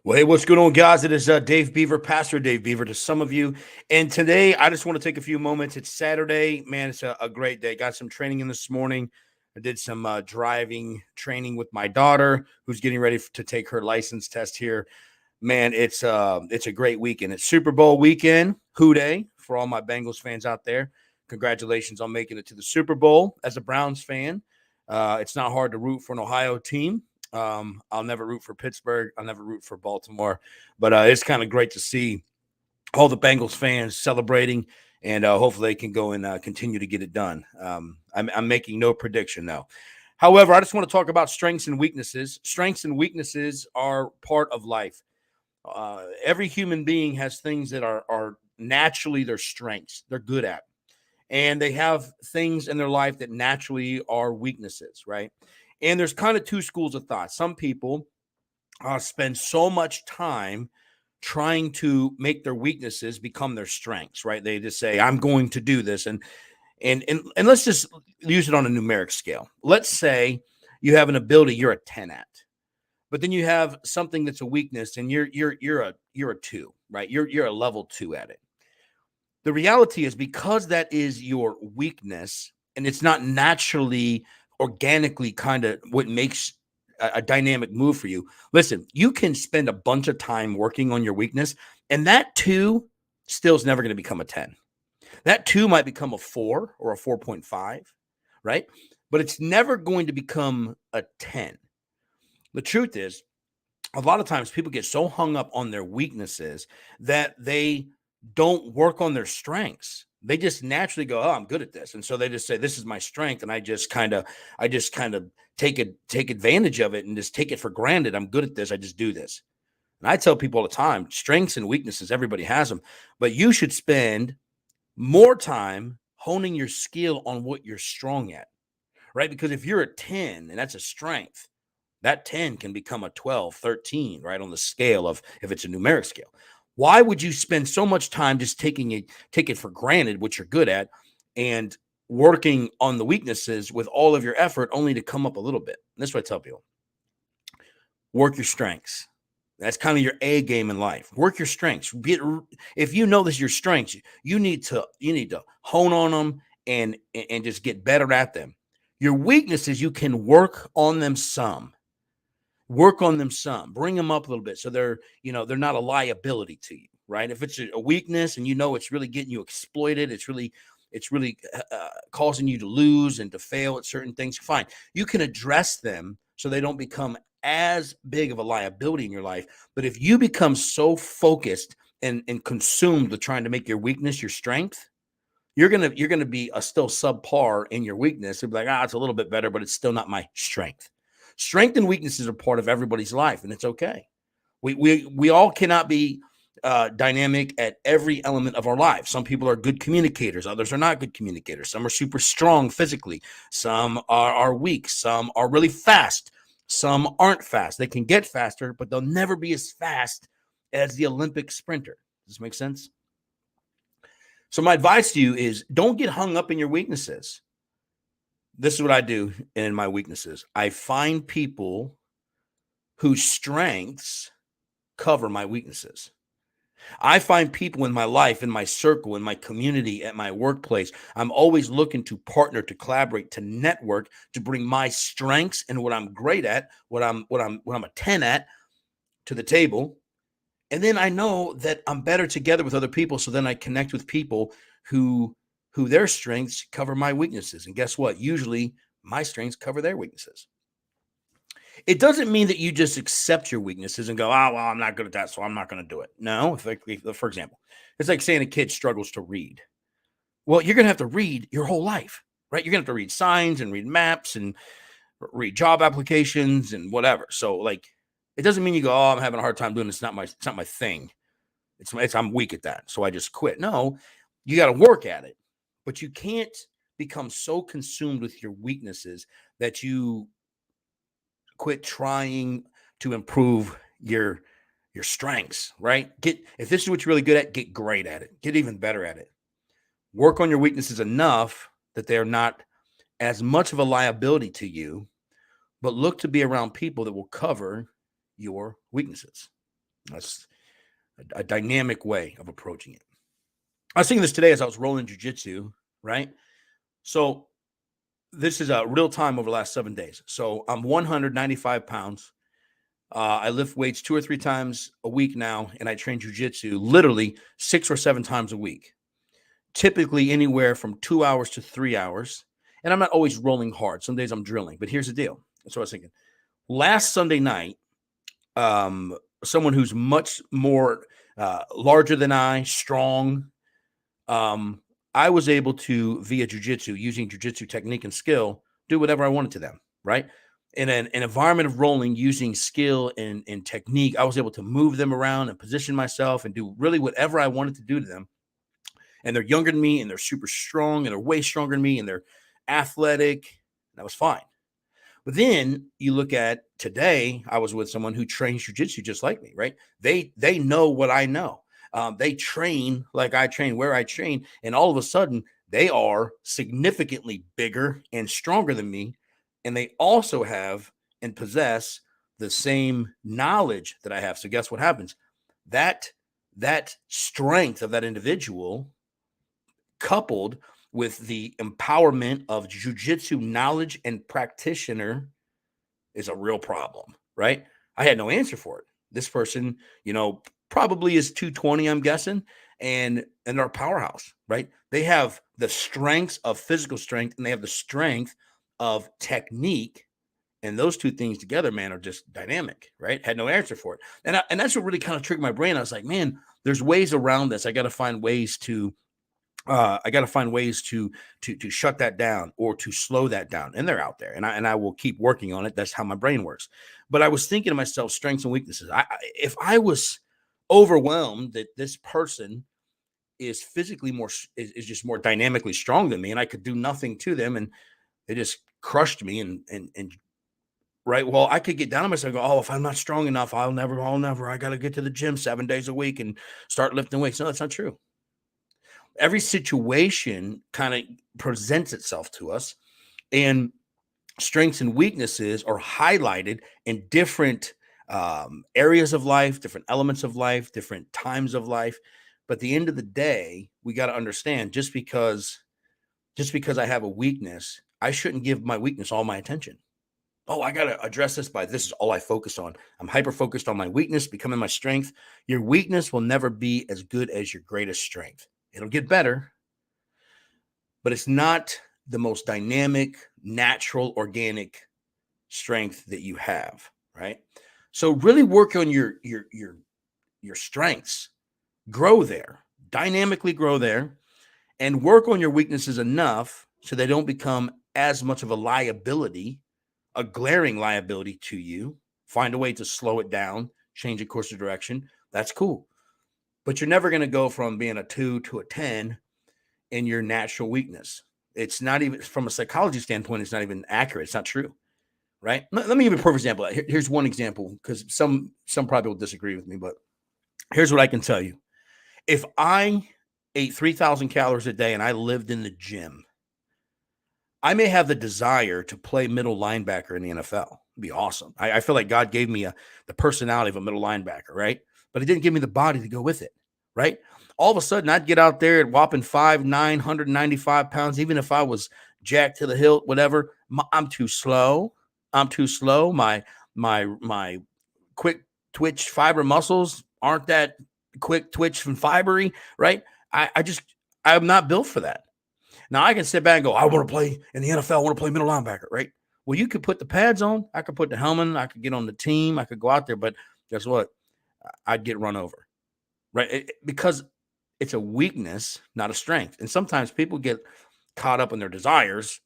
Well, hey, what's going on, guys? It is Dave Beaver, Pastor Dave Beaver, to some of you. And today, I just want to take a few moments. It's Saturday, man. It's a great day. Got some training in this morning. I did some driving training with my daughter, who's getting ready to take her license test here. Man, it's a great weekend. It's Super Bowl weekend, Houday, for all my Bengals fans out there. Congratulations on making it to the Super Bowl. As a Browns fan, it's not hard to root for an Ohio team. I'll never root for Pittsburgh. I'll never root for Baltimore. But it's kind of great to see all the Bengals fans celebrating, and hopefully they can go and continue to get it done. I'm making no prediction, though. However, I just want to talk about strengths and weaknesses. Strengths and weaknesses are part of life. Every human being has things that are naturally their strengths, they're good at. And they have things in their life that naturally are weaknesses, right? And there's kind of two schools of thought. Some people spend so much time trying to make their weaknesses become their strengths, right? They just say, "I'm going to do this," and let's just use it on a numeric scale. Let's say you have an ability you're a 10 at, but then you have something that's a weakness, and you're a 2, right? You're a level 2 at it. The reality is, because that is your weakness, and it's not naturally, organically kind of what makes a dynamic move for you. Listen, you can spend a bunch of time working on your weakness, and that 2 still is never going to become a 10. That 2 might become a 4 or a 4.5, right? But it's never going to become a 10. The truth is, a lot of times people get so hung up on their weaknesses that they don't work on their strengths. They just naturally go, "Oh, I'm good at this." And so they just say, "This is my strength." And I just kind of take advantage of it and just take it for granted. I'm good at this. I just do this. And I tell people all the time, strengths and weaknesses, everybody has them, but you should spend more time honing your skill on what you're strong at, right? Because if you're a 10 and that's a strength, that 10 can become a 12, 13, right? On the scale of, if it's a numeric scale. Why would you spend so much time just take it for granted what you're good at and working on the weaknesses with all of your effort only to come up a little bit? And that's what I tell people. Work your strengths. That's kind of your A game in life. Work your strengths. If you know this is your strengths, you need to hone on them and just get better at them. Your weaknesses, you can work on them some. Bring them up a little bit so they're not a liability to you, right? If it's a weakness and it's really getting you exploited, it's really causing you to lose and to fail at certain things, fine. You can address them so they don't become as big of a liability in your life. But if you become so focused and consumed with trying to make your weakness your strength, you're gonna be still subpar in your weakness. You'll be like, it's a little bit better, but it's still not my strength. Strength and weaknesses are part of everybody's life, and it's okay. We all cannot be dynamic at every element of our life. Some people are good communicators, others are not good communicators. Some are super strong physically, some are weak, some are really fast, some aren't fast. They can get faster, but they'll never be as fast as the Olympic sprinter. Does this make sense? So my advice to you is, don't get hung up in your weaknesses. This is what I do in my weaknesses. I find people whose strengths cover my weaknesses. I find people in my life, in my circle, in my community, at my workplace. I'm always looking to partner, to collaborate, to network, to bring my strengths and what I'm great at, what I'm a 10 at, to the table. And then I know that I'm better together with other people. So then I connect with people who their strengths cover my weaknesses. And guess what? Usually my strengths cover their weaknesses. It doesn't mean that you just accept your weaknesses and go, well, I'm not good at that, so I'm not going to do it. No, for example, it's like saying a kid struggles to read. Well, you're going to have to read your whole life, right? You're going to have to read signs and read maps and read job applications and whatever. So like, it doesn't mean you go, I'm having a hard time doing this. It's not my thing. I'm weak at that, so I just quit. No, you got to work at it, but you can't become so consumed with your weaknesses that you quit trying to improve your strengths, right? If this is what you're really good at, get great at it. Get even better at it. Work on your weaknesses enough that they're not as much of a liability to you, but look to be around people that will cover your weaknesses. That's a dynamic way of approaching it. I was thinking this today as I was rolling jujitsu, right? So this is a real time over the last 7 days. So I'm 195 pounds. I lift weights 2 or 3 times a week now, and I train jujitsu literally 6 or 7 times a week, typically anywhere from 2 hours to 3 hours. And I'm not always rolling hard. Some days I'm drilling, but here's the deal. That's what I was thinking. Last Sunday night, someone who's much more larger than I, strong, I was able to, via jujitsu, using jujitsu technique and skill, do whatever I wanted to them, right? In an environment of rolling, using skill and technique, I was able to move them around and position myself and do really whatever I wanted to do to them. And they're younger than me, and they're super strong, and they're way stronger than me, and they're athletic. And that was fine. But then you look at today, I was with someone who trains jujitsu just like me, right? They know what I know. They train like I train, where I train, and all of a sudden they are significantly bigger and stronger than me, and they also have and possess the same knowledge that I have. So guess what happens? That strength of that individual, coupled with the empowerment of jujitsu knowledge and practitioner, is a real problem, right? I had no answer for it. This person, probably is 220, I'm guessing, and they're a powerhouse, right? They have the strengths of physical strength, and they have the strength of technique, and those two things together, man, are just dynamic, right? Had no answer for it, and that's what really kind of triggered my brain. I was like, man, there's ways around this. I got to find ways to shut that down or to slow that down. And they're out there, and I will keep working on it. That's how my brain works. But I was thinking to myself, strengths and weaknesses. If I was overwhelmed that this person is physically is just more dynamically strong than me, and I could do nothing to them, and they just crushed me, and right. Well, I could get down on myself and go, oh, if I'm not strong enough, I'll never. I got to get to the gym 7 days a week and start lifting weights. No, that's not true. Every situation kind of presents itself to us, and strengths and weaknesses are highlighted in different areas of life, different elements of life, different times of life. But at the end of the day, we got to understand just because I have a weakness, I shouldn't give my weakness all my attention. Oh, I got to address this this is all I focus on. I'm hyper focused on my weakness becoming my strength. Your weakness will never be as good as your greatest strength. It'll get better, but it's not the most dynamic, natural, organic strength that you have, right? So really work on your strengths, grow there, dynamically grow there, and work on your weaknesses enough so they don't become as much of a liability, a glaring liability to you. Find a way to slow it down, change a course of direction. That's cool. But you're never going to go from being a 2 to a 10 in your natural weakness. It's not even, from a psychology standpoint, it's not even accurate. It's not true, right? Let me give you a perfect example. Here's one example, because some probably will disagree with me, but here's what I can tell you. If I ate 3,000 calories a day and I lived in the gym, I may have the desire to play middle linebacker in the NFL. It'd be awesome. I feel like God gave me the personality of a middle linebacker, right? But he didn't give me the body to go with it, right? All of a sudden, I'd get out there at whopping 5'9", 195 pounds, even if I was jacked to the hilt, whatever. I'm too slow. My quick twitch fiber muscles aren't that quick twitch and fibery, right? I'm not built for that. Now I can sit back and go, I want to play in the NFL. I want to play middle linebacker, right? Well, you could put the pads on. I could put the helmet. I could get on the team. I could go out there, but guess what? I'd get run over, right? Because it's a weakness, not a strength. And sometimes people get caught up in their desires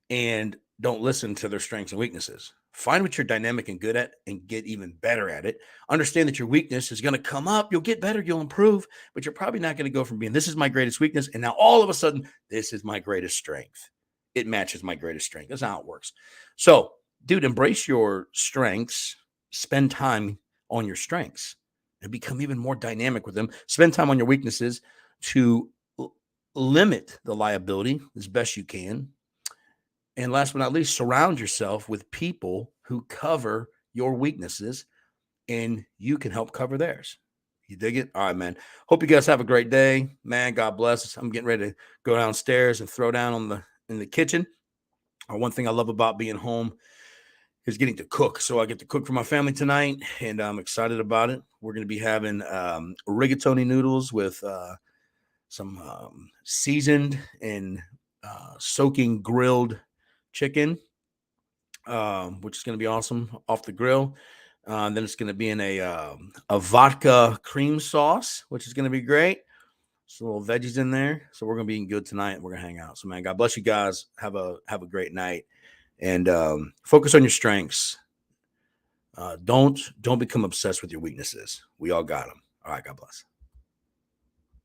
and don't listen to their strengths and weaknesses. Find what you're dynamic and good at and get even better at it. Understand that your weakness is going to come up. You'll get better. You'll improve, but you're probably not going to go from being, this is my greatest weakness, and now all of a sudden, this is my greatest strength. It matches my greatest strength. That's how it works. So, dude, embrace your strengths. Spend time on your strengths and become even more dynamic with them. Spend time on your weaknesses to limit the liability as best you can. And last but not least, surround yourself with people who cover your weaknesses and you can help cover theirs. You dig it? All right, man. Hope you guys have a great day, man. God bless. I'm getting ready to go downstairs and throw down in the kitchen. One thing I love about being home is getting to cook. So I get to cook for my family tonight, and I'm excited about it. We're going to be having rigatoni noodles with some seasoned and soaking grilled chicken, which is going to be awesome off the grill. Then it's going to be in a vodka cream sauce, which is going to be great. Some little veggies in there. So we're going to be eating good tonight. We're going to hang out. So, man, God bless you guys. Have a great night. And focus on your strengths. Don't become obsessed with your weaknesses. We all got them. All right, God bless.